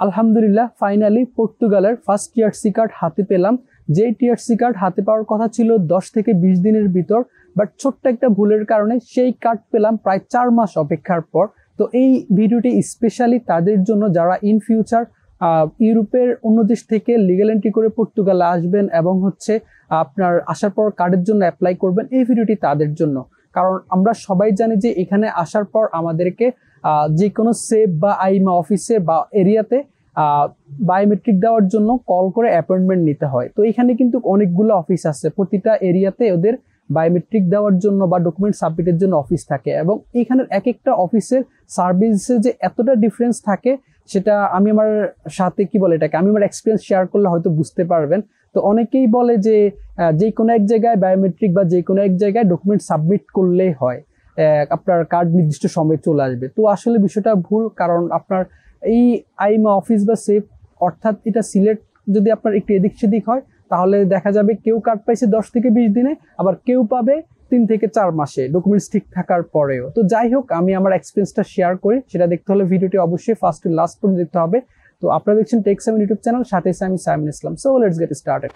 আলহামদুলিল্লাহ ফাইনালি পর্তুগালের first TRC card হাতে পেলাম। যেই টিআরসি কার্ড হাতে পাওয়ার কথা ছিল 10 থেকে 20 দিনের ভিতর, বাট ছোট্ট একটা ভুলের কারণে সেই কার্ড পেলাম প্রায় 4 মাস অপেক্ষার পর। তো এই ভিডিওটি স্পেশালি তাদের জন্য যারা ইন ফিউচার ইউরোপের অন্য দেশ থেকে লিগ্যাল এন্ট্রি করে পর্তুগালে আসবেন এবং আপনার আসার পর কার্ডের জন্য অ্যাপ্লাই করবেন। এই ভিডিওটি তাদের জন্য, কারণ আমরা সবাই জানি যে এখানে আসার পর আমাদেরকে যে কোনো সেফ বা আইমা অফিসে বা এরিয়াতে বায়োমেট্রিক দেওয়ার জন্য কল করে অ্যাপয়েন্টমেন্ট নিতে হয়। তো এখানে কিন্তু অনেকগুলো অফিস আছে, প্রতিটা এরিয়াতে ওদের বায়োমেট্রিক দেওয়ার জন্য বা ডকুমেন্ট সাবমিটের জন্য অফিস থাকে, এবং এখানের এক একটা অফিসের সার্ভিসে যে এতটা ডিফারেন্স থাকে সেটা আমি আমার সাথে আমি আমার এক্সপিরিয়েন্স শেয়ার করলে হয়তো বুঝতে পারবেন। তো অনেকেই বলে যে কোনো এক জায়গায় বায়োমেট্রিক বা যে কোনো এক জায়গায় ডকুমেন্ট সাবমিট করলেই হয়, আপনার কার্ড নির্দিষ্ট সময়ে চলে আসবে। তো আসলে বিষয়টা ভুল, কারণ আপনার এই আইমা অফিস বা সেফ অর্থাৎ এটা সিলেক্ট যদি আপনার একটু এদিক সেদিক হয় তাহলে দেখা যাবে কেউ কার্ড পাইছে 10 থেকে 20 দিনে, আবার কেউ পাবে 3 থেকে 4 মাসে ডকুমেন্টস ঠিক থাকার পরেও। তো যাই হোক, আমি আমার এক্সপিরিয়েন্সটা শেয়ার করি, সেটা দেখতে হলে ভিডিওটি অবশ্যই ফার্স্ট টু লাস্ট পর্যন্ত দেখতে হবে। তো আপনারা দেখছেন টেক7 ইউটিউব চ্যানেল, সাথে আমি Simon Islam. So let's get started.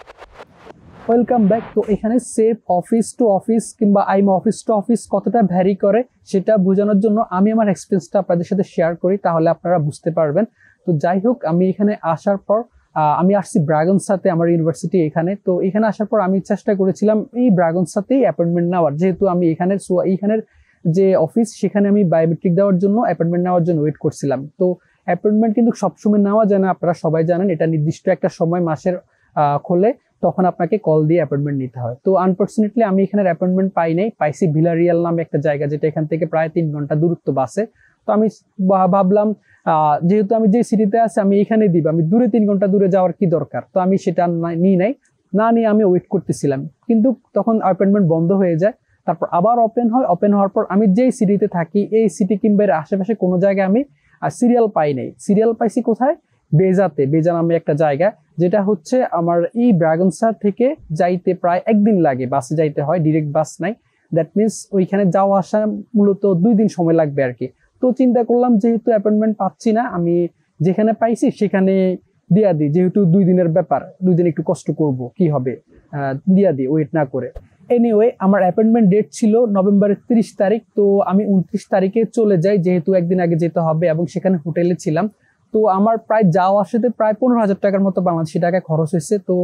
Welcome back. তো এখানে সেফ অফিস টু অফিস কিংবা আইমা অফিস টু অফিস কতটা ভ্যারি করে সেটা বোঝানোর জন্য আমি আমার এক্সপিরিয়েন্সটা আপনাদের সাথে শেয়ার করি, তাহলে আপনারা বুঝতে পারবেন। তো যাই হোক, আমি এখানে আসার পর আমি আসছি ব্রাগনসাতে, আমার ইউনিভার্সিটি এখানে। তো এখানে আসার পর আমি চেষ্টা করেছিলাম এই ব্রাগনসাতেই অ্যাপয়েন্টমেন্ট নেওয়ার, যেহেতু আমি এইখানের যে অফিস সেখানে আমি বায়োমেট্রিক দেওয়ার জন্য অ্যাপয়েন্টমেন্ট নেওয়ার জন্য ওয়েট করছিলাম। তো অ্যাপয়েন্টমেন্ট কিন্তু সবসময় নেওয়া যায় না, আপনারা সবাই জানেন। এটা নির্দিষ্ট একটা সময় মাসের খোলে, তখন আপনাকে কল দিয়ে অ্যাপয়েন্টমেন্ট নিতে হয়। তো আনফরচুনেটলি আমি এখানে অ্যাপয়েন্টমেন্ট পাই নাই, পাইছি ভিলারিয়াল নামে একটা জায়গা, যেটা এখান থেকে প্রায় 3 ঘন্টা দূরত্ব বাসে। তো আমি ভাবলাম যেহেতু আমি যে সিটিতে আছি আমি এখানে দিব, আমি 3 ঘন্টা দূরে যাওয়ার কি দরকার। তো আমি সেটা নিয়ে আমি ওয়েট করতেছিলাম, কিন্তু তখন অ্যাপয়েন্টমেন্ট বন্ধ হয়ে যায়। তারপর আবার ওপেন হয়, ওপেন হওয়ার পর আমি যেই সিটিতে থাকি এই সিটি কিংবা আশেপাশে কোনো জায়গায় আমি সিরিয়াল পাই নাই। সিরিয়াল পাইছি কোথায়? বেজা নামে একটা জায়গা, যেটা হচ্ছে আমার এই ব্রাগনসা থেকে যাইতে প্রায় 1 দিন লাগে, বাসে যাইতে হয়, ডিরেক্ট বাস নাই। দ্যাট মিনস ওইখানে যাওয়া আসা মূলত 2 দিন সময় লাগবে আর কি। তো চিন্তা করলাম যেহেতু অ্যাপয়েন্টমেন্ট পাচ্ছি না, আমি যেখানে পাইছি সেখানে দিয়া দিই, যেহেতু 2 দিনের ব্যাপার, 2 দিন একটু কষ্ট করব, কি হবে, দিয়া দিই ওয়েট না করে। এনিওয়ে, আমার অ্যাপয়েন্টমেন্ট ডেট ছিল নভেম্বরের 30 তারিখ। তো আমি 29 তারিখে চলে যাই, যেহেতু একদিন আগে যেতে হবে, এবং সেখানে হোটেলে ছিলাম। তো আমার প্রায় যাওয়া আসাতে প্রায় 15,000 টাকার মতো বাংলাদেশি টাকা খরচ হয়েছে। তো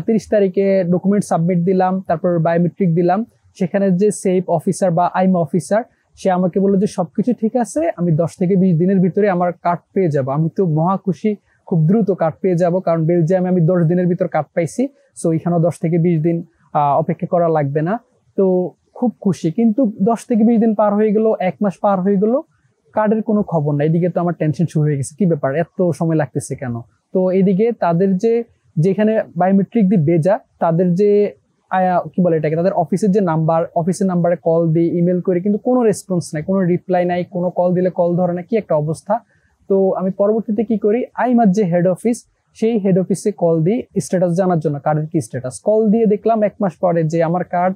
30 তারিখে ডকুমেন্ট সাবমিট দিলাম, তারপর বায়োমেট্রিক দিলাম। সেখানে যে সেফ অফিসার বা আইমা অফিসার, সে আমাকে বললো যে সবকিছু ঠিক আছে, আমি 10 থেকে 20 দিনের ভিতরে আমার কার্ড পেয়ে যাব। আমি তো মহা খুশি, খুব দ্রুত কার্ড পেয়ে যাব, কারণ বেলজিয়ামে আমি 10 দিনের ভিতর কার্ড পাইছি। সো এখানেও 10 থেকে 20 দিন অপেক্ষা করা লাগবে না। তো খুব খুশি। কিন্তু 10 থেকে 20 দিন পার হয়ে গেল, 1 মাস পার হয়ে গেল, কার্ডের কোনো খবর নাই। এদিকে তো আমার টেনশন শুরু হয়ে গেছে, কি ব্যাপার, এত সময় লাগতেছে কেন। তো এদিকে তাদের যেখানে বায়োমেট্রিক দিয়ে বেজা, তাদের তাদের অফিসের যে নাম্বার, অফিসের নাম্বারে কল দিই, ইমেল করে, কিন্তু কোনো রেসপন্স নাই, কোনো রিপ্লাই নাই, কোনো কল দিলে কল ধরে না, কি একটা অবস্থা। তো আমি পরবর্তীতে কি করি, আইমার যে হেড অফিস, সেই হেড অফিসে কল দিই স্ট্যাটাস জানার জন্য, কার্ডের কি স্ট্যাটাস। কল দিয়ে দেখলাম 1 মাস পরে যে আমার কার্ড,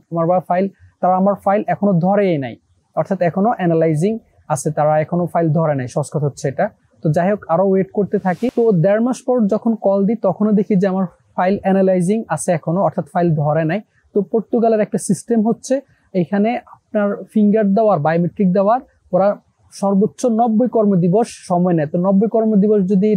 তারা আমার ফাইল এখনো ধরেই নাই, অর্থাৎ এখনো অ্যানালাইজিং আছে, তারা এখনো ফাইল ধরে নাই, সহজ কথা হচ্ছে এটা। তো যাই হোক, আরো ওয়েট করতে থাকি। তো 1.5 মাস পর যখন কল দিই তখনও দেখি যে আমার ফাইল অ্যানালাইজিং আছে এখনো, অর্থাৎ ফাইল ধরে নাই। তো পর্তুগালের একটা সিস্টেম হচ্ছে, এখানে আপনার ফিঙ্গার দেওয়ার, বায়োমেট্রিক দেওয়ার ওরা সর্বোচ্চ 90 কর্মদিবস সময় নেয়। তো 90 কর্মদিবস যদি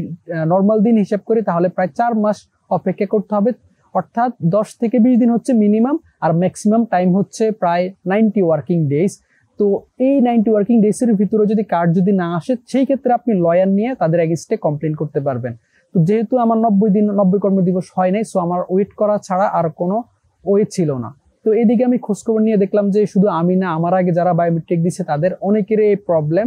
নর্মাল দিন হিসাব করি তাহলে প্রায় 4 মাস অপেক্ষা করতে হবে, অর্থাৎ 10 থেকে 20 দিন হচ্ছে মিনিমাম, আর ম্যাক্সিমাম টাইম হচ্ছে প্রায় 90 ওয়ার্কিং ডেজ। তো এই 90 ওয়ার্কিং ডেজ এর ভিতরে যদি কার্ড যদি না আসে, সেই ক্ষেত্রে আপনি লয়ার নিয়ে তাদের এগেইনস্টে কমপ্লেন করতে পারবেন। তো যেহেতু আমার 90 কর্মদিবস হয় নাই, সো আমার ওয়েট করা ছাড়া আর কোনো ওয়ে ছিল না। তো এদিকে আমি খোঁজখবর নিয়ে দেখলাম যে শুধু আমি না, আমার আগে যারা বায়োমেট্রিক দিচ্ছে তাদের অনেকেরই এই প্রবলেম,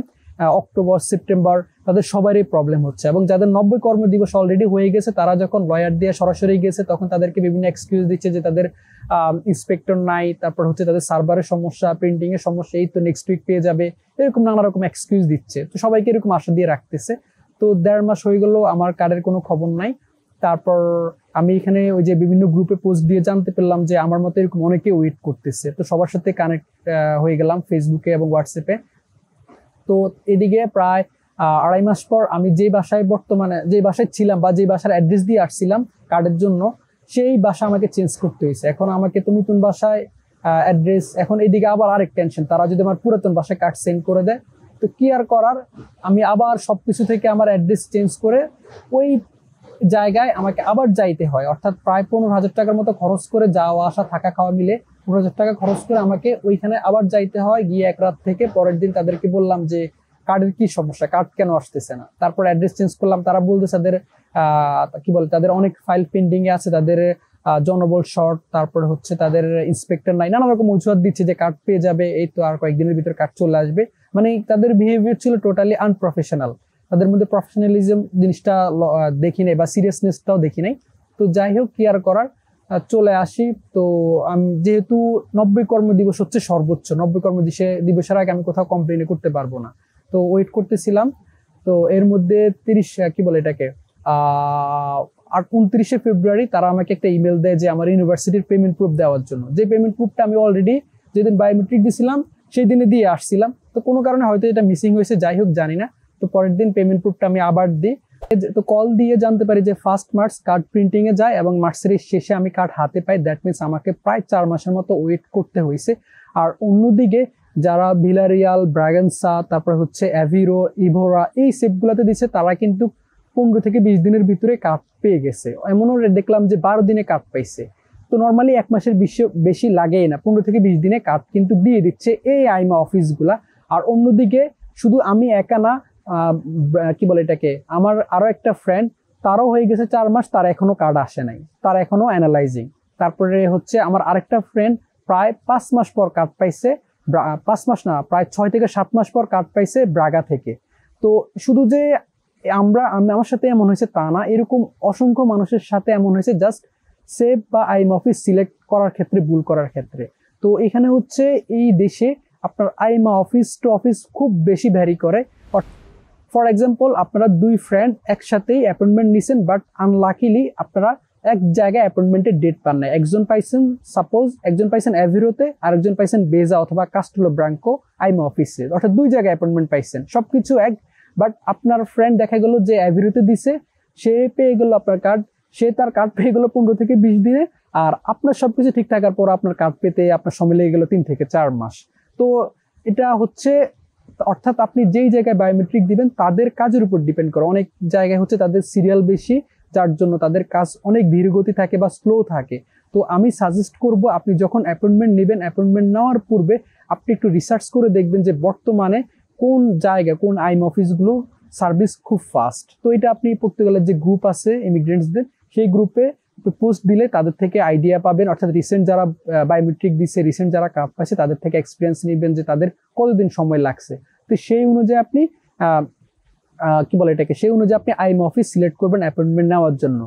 অক্টোবর সেপ্টেম্বর তাদের সবারই প্রবলেম হচ্ছে। এবং যাদের 90 কর্মদিবস অলরেডি হয়ে গেছে, তারা যখন লয়ার দিয়ে সরাসরি গেছে তখন তাদেরকে বিভিন্ন এক্সকিউজ দিচ্ছে যে তাদের ইন্সপেক্টর নাই, তারপর হচ্ছে তাদের সার্ভারের সমস্যা, প্রিন্টিং এর সমস্যা, এই তো নেক্সট উইক পেয়ে যাবে, এরকম নানা রকম এক্সকিউজ দিচ্ছে। তো সবাইকে এরকম আশা দিয়ে রাখতেছে। তো 1.5 মাস হয়ে গেল, আমার কার্ডের কোনো খবর নাই। তারপর আমি এখানে ওই যে বিভিন্ন গ্রুপে পোস্ট দিয়ে জানতে পারলাম যে আমার মতো এরকম অনেকে ওয়েট করতেছে। তো সবার সাথে কানেক্ট হয়ে গেলাম ফেসবুকে এবং হোয়াটসঅ্যাপে। তো এদিকে প্রায় 2.5 মাস পর আমি যে বাসায় বর্তমানে যে বাসায় ছিলাম বা যে বাসার অ্যাড্রেস দিয়ে আসছিলাম কার্ডের জন্য, সেই বাসা আমাকে চেঞ্জ করতে হয়েছে। এখন আমাকে তো নতুন বাসায় অ্যাড্রেস, এখন এইদিকে আবার আরেক টেনশন, তারা যদি আমার পুরাতন বাসায় কার্ড সেন্ড করে দেয়, তো কি আর করার, আমি আবার সবকিছু থেকে আমার অ্যাড্রেস চেঞ্জ করে ওই জায়গায় আমাকে আবার যাইতে হয়। অর্থাৎ প্রায় 15,000 টাকার মতো খরচ করে, যাওয়া আসা থাকা খাওয়া মিলে 15,000 টাকা খরচ করে আমাকে ওইখানে আবার যাইতে হয়। গিয়ে এক রাত থেকে পরের দিন তাদেরকে বললাম যে কার্ডের কি সমস্যা, কার্ড কেন আসতেছে না। তারপর অ্যাড্রেস চেঞ্জ করলাম, তারা বলতেছে তাদের কি বলে, তাদের অনেক ফাইল পেন্ডিং এ আছে, তাদের জনবল শর্ট, তারপরে হচ্ছে তাদের ইন্সপেক্টর নাই, নানা রকম অজুহাত দিচ্ছে যে কার্ড পেয়ে যাবে, এই তো আর কয়েকদিনের ভিতর কার্ড চলে আসবে। মানে তাদের বিহেভিয়ার ছিল টোটালি আনপ্রফেশনাল, তাদের মধ্যে প্রফেশনালিজম জিনিসটা দেখি নাই বা সিরিয়াসনেসটাও দেখি নাই। তো যাই হোক, কি আর করার, চলে আসি। তো আমি যেহেতু 90 কর্মদিবস হচ্ছে সর্বোচ্চ, 90 কর্মদিবসের আগে আমি কোথাও কমপ্লেন করতে পারবো না। তো ওয়েট করতেছিলাম। তো এর মধ্যে 29শে ফেব্রুয়ারি তারা আমাকে একটা ইমেল দেয় যে আমার ইউনিভার্সিটির পেমেন্ট প্রুফ দেওয়ার জন্য। যে পেমেন্ট প্রুফটা আমি অলরেডি যেদিন বায়োমেট্রিক দিয়েছিলাম সেই দিনে দিয়ে আসছিলাম। তো কোনো কারণে হয়তো এটা মিসিং হয়েছে, যাই হোক জানি না। তো পরের দিন পেমেন্ট প্রুফটা আমি আবার দিই। তো কল দিয়ে জানতে পারি যে 1 মার্চ কার্ড প্রিন্টিং এ যায় এবং মার্চের শেষে আমি কার্ড হাতে পাই। দ্যাট মিনস আমাকে প্রায় 4 মাসের মতো ওয়েট করতে হয়েছে। আর অন্যদিকে যারা ভিলারিয়াল, ব্রাগানসা, তারপর হচ্ছে অ্যাভিরো, ইভোরা এই সেটগুলোতে দিচ্ছে, তারা কিন্তু 15 থেকে 20 দিনের ভিতরে কার্ড পেয়ে গেছে। এমনও দেখলাম যে 12 দিনে কার্ড পাইছে। তো নর্মালি 1 মাসের বেশি লাগেই না, 15 থেকে 20 দিনে কার্ড কিন্তু দিয়ে দিচ্ছে এই আইমা অফিসগুলা। আর অন্যদিকে শুধু আমি একা না, কি বলে এটাকে, আমার আরো একটা ফ্রেন্ড, তারও হয়ে গেছে 4 মাস, তার এখনো কার্ড আসে নাই, তার এখনো অ্যানালাইজিং। তারপরে হচ্ছে আমার আরেকটা ফ্রেন্ড প্রায় 5 মাস পর কার্ড পাইছে, 5 মাস না, প্রায় 6 থেকে 7 মাস পর কার্ড পাইছে ব্রাগা থেকে। তো শুধু যে আমার সাথে এমন হয়েছে তা না, এরকম অসংখ্য মানুষের সাথে এমন হয়েছে জাস্ট সেভ বা আইম অফিস সিলেক্ট করার ক্ষেত্রে ভুল করার ক্ষেত্রে। তো এখানে হচ্ছে এই দেশে আপনার আইমা অফিস টু অফিস খুব বেশি ভ্যারি করে। ফর এক্সাম্পল, আপনারা 2 ফ্রেন্ড একসাথেই অ্যাপয়েন্টমেন্ট নিছেন, বাট আনলাকিলি আপনারা এক জায়গায় অ্যাপয়েন্টমেন্টের ডেট পান না। একজন পাইছেন অ্যাভিরোতে, আর একজন পাইছেন বেজা অথবা কাস্টেলো ব্রাঙ্কো আইমা অফিসে, অর্থাৎ 2 জায়গায় অ্যাপয়েন্টমেন্ট পাইছেন, সবকিছু এক। বাট আপনার ফ্রেন্ড দেখা গেল যে অ্যাভিরোতে দিছে, সে পেয়ে গেল আপনার কার্ড, সে তার কার্ড পেয়ে গেল 15 থেকে 20 দিনে, আর আপনার সবকিছু ঠিক থাকার পর আপনার কার্ড পেতে আপনার সময় লেগে গেল 3 থেকে 4 মাস। তো এটা হচ্ছে, অর্থাৎ আপনি যেই জায়গায় বায়োমেট্রিক দিবেন তাদের কাজের উপর ডিপেন্ড করে। অনেক জায়গায় হচ্ছে তাদের সিরিয়াল বেশি, যার জন্য তাদের কাজ অনেক ধীরগতি থাকে বা স্লো থাকে। তো আমি সাজেস্ট করব, আপনি যখন অ্যাপয়েন্টমেন্ট নেবেন, অ্যাপয়েন্টমেন্ট নেওয়ার পূর্বে আপনি একটু রিসার্চ করে দেখবেন যে বর্তমানে কোন জায়গা, কোন আইম অফিসগুলো সার্ভিস খুব ফাস্ট। তো এটা আপনি পর্তুগালের যে গ্রুপ আছে ইমিগ্রেন্টসদের, সেই গ্রুপে পোস্ট দিলে তাদের থেকে আইডিয়া পাবেন। অর্থাৎ রিসেন্ট যারা বায়োমেট্রিক দিচ্ছে, রিসেন্ট যারা কার্ড পাচ্ছে, তাদের থেকে এক্সপিরিয়েন্স নেবেন যে তাদের কতদিন সময় লাগছে। তো সেই অনুযায়ী আপনি কি বলে এটাকে, সেই অনুযায়ী আপনি আইম অফিস সিলেক্ট করবেন অ্যাপয়েন্টমেন্ট নেওয়ার জন্য।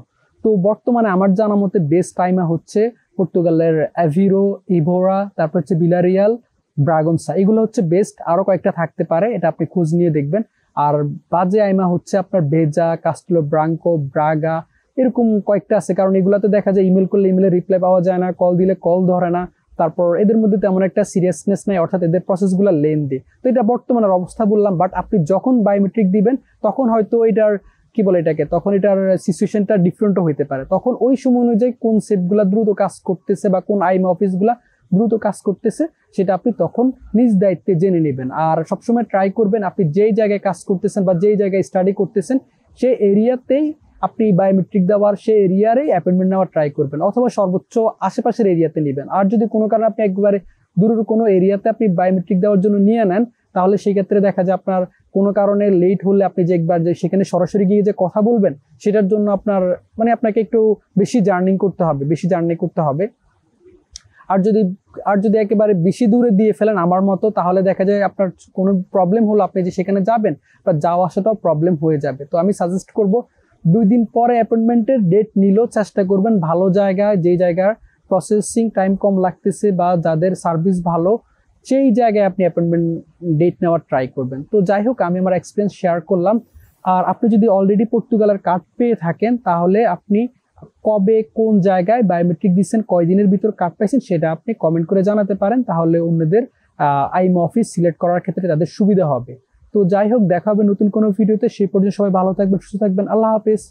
তো বর্তমানে আমার জানা মতে বেস্ট আইমা হচ্ছে পর্তুগালের অ্যাভিরো, ইভোরা, তারপর হচ্ছে ভিলারিয়াল, ব্রাগনসা, এগুলো হচ্ছে বেস্ট। আরো কয়েকটা থাকতে পারে, এটা আপনি খোঁজ নিয়ে দেখবেন। আর বাজে আইমা হচ্ছে আপনার বেজা, কাস্টেলো ব্রাঙ্কো, ব্রাগা, এরকম কয়েকটা আছে। কারণ এগুলাতে দেখা যায় ইমেল করলে ইমেলের রিপ্লাই পাওয়া যায় না, কল দিলে কল ধরে না, তারপর এদের মধ্যে তেমন একটা সিরিয়াসনেস নাই, অর্থাৎ এদের প্রসেসগুলো লেন্দি। তো এটা বর্তমানের অবস্থা বললাম। বাট আপনি যখন বায়োমেট্রিক দিবেন তখন হয়তো এটার কি বলে এটাকে, তখন এটার সিচুয়েশনটা ডিফারেন্টও হইতে পারে। তখন ওই সময় অনুযায়ী কোন সেটগুলা দ্রুত কাজ করতেছে বা কোন আইম অফিসগুলা দ্রুত কাজ করতেছে, সেটা আপনি তখন নিজ দায়িত্বে জেনে নেবেন। আর সবসময় ট্রাই করবেন আপনি যেই জায়গায় কাজ করতেছেন বা যেই জায়গায় স্টাডি করতেছেন সেই এরিয়াতেই আপনি বায়োমেট্রিক দেওয়ার, সেই এরিয়ারই অ্যাপয়েন্টমেন্ট নেওয়ার ট্রাই করবেন, অথবা সর্বোচ্চ আশেপাশের এরিয়াতে নেবেন। আর যদি কোনো কারণে আপনি একবারে দূরের কোনো এরিয়াতে আপনি বায়োমেট্রিক দেওয়ার জন্য নিয়ে নেন, তাহলে সেই ক্ষেত্রে দেখা যায় আপনার কোনো কারণে লেট হলে আপনি যে একবার যে সেখানে সরাসরি গিয়ে যে কথা বলবেন, সেটার জন্য আপনাকে একটু বেশি জার্নি করতে হবে। আর যদি একেবারে বেশি দূরে দিয়ে ফেলেন আমার মতো, তাহলে দেখা যায় আপনার কোনো প্রবলেম হলো, আপনি যে সেখানে যাবেন বা যাওয়া আসাটাও প্রবলেম হয়ে যাবে। তো আমি সাজেস্ট করব 2 দিন পরে অ্যাপয়েন্টমেন্টের ডেট নিলেও চেষ্টা করবেন ভালো জায়গায়, যেই জায়গার প্রসেসিং টাইম কম লাগতেছে বা যাদের সার্ভিস ভালো, সেই জায়গায় আপনি অ্যাপয়েন্টমেন্ট ডেট নেওয়ার ট্রাই করবেন। তো যাই হোক, আমি আমার এক্সপিরিয়েন্স শেয়ার করলাম। আর আপনি যদি অলরেডি পর্তুগালের কার্ড পেয়ে থাকেন, তাহলে আপনি কবে কোন জায়গায় বায়োমেট্রিক দিচ্ছেন, কয়দিনের ভিতর কার্ড পাইছেন, সেটা আপনি কমেন্ট করে জানাতে পারেন। তাহলে অন্যদের আইম অফিস সিলেক্ট করার ক্ষেত্রে তাদের সুবিধা হবে। তো যাই হোক, দেখা হবে নতুন কোনো ভিডিওতে। সেই পর্যন্ত সবাই ভালো থাকবেন, সুস্থ থাকবেন। আল্লাহ হাফেজ।